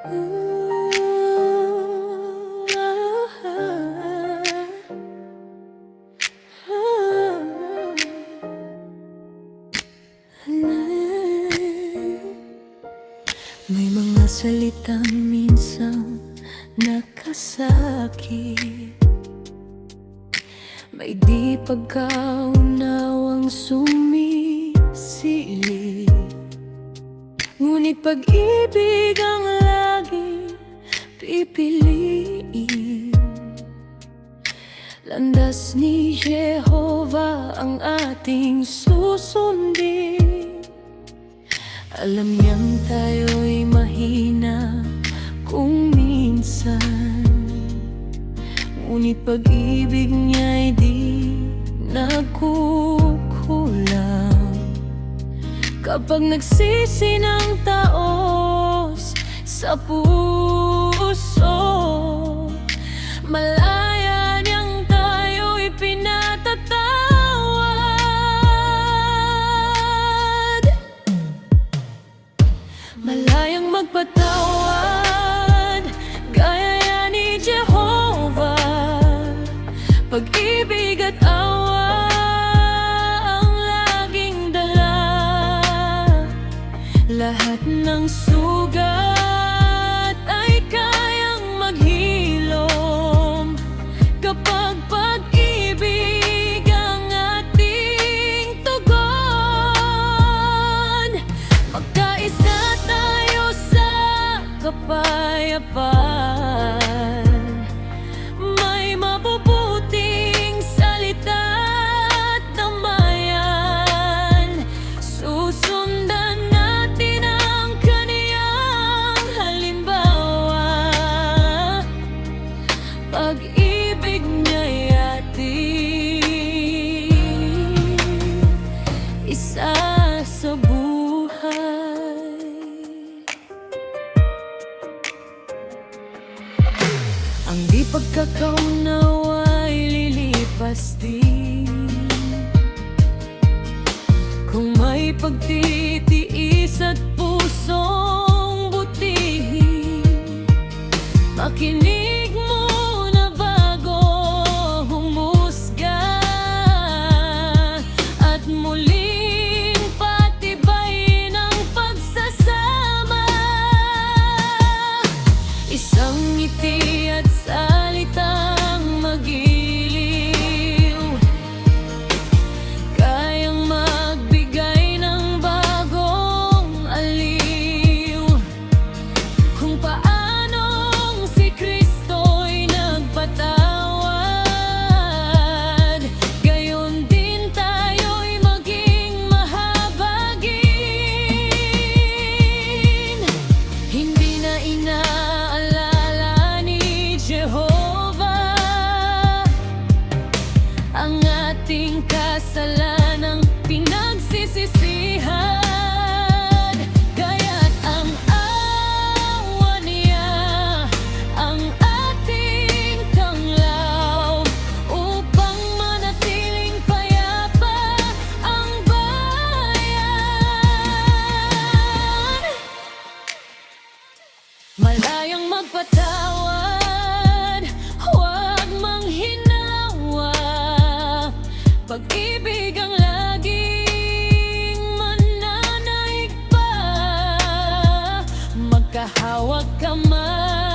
May mga salitang minsan nakasakit, may di pagkaunawang sumisilip. Ngunit pag-ibig ang lagi pipiliin. Landas ni Jehovah ang ating susundin. Alam niyang tayo'y mahina kung minsan, ngunit pag-ibig niya'y di nagkukulang. Kapag nagsisi ng taos sa puso, malaya niyang tayo'y pinatatawad. Malayang magpatawad, gaya yan ni Jehovah. Pag-ibig at awa ang laging dala. Lahat ng sugat ay kayang maghilom kapag pag-ibig ang ating tugon. Magkaisa tayo sa kapayapaan, may mabubuting salita at damayan. Susundan natin ang kaniyang halimbawa. Pag-ibig niya'y ating isa sa buhay. Ang di pagkakaunawa'y lilipas din kung may pagtitiis at pusong butihin. Makinig muna bago humusga at muling patibayin ang pagsasama. Isang ngiti at salitang magiliw, kayang magbigay ng bagong aliw. Kung paanong si Kristo'y nagpatawad, gayon din tayo'y maging mahabagin. Hindi na inaalala ni Jehovah ang ating kasalanang pinagsisisihan. Kaya't ang awa niya ang ating tanglaw upang manatiling payapa ang bayan. Malayang magpatawad, huwag manghinawa. Pag-ibig ang laging mananaig pa. Magkahawag kamay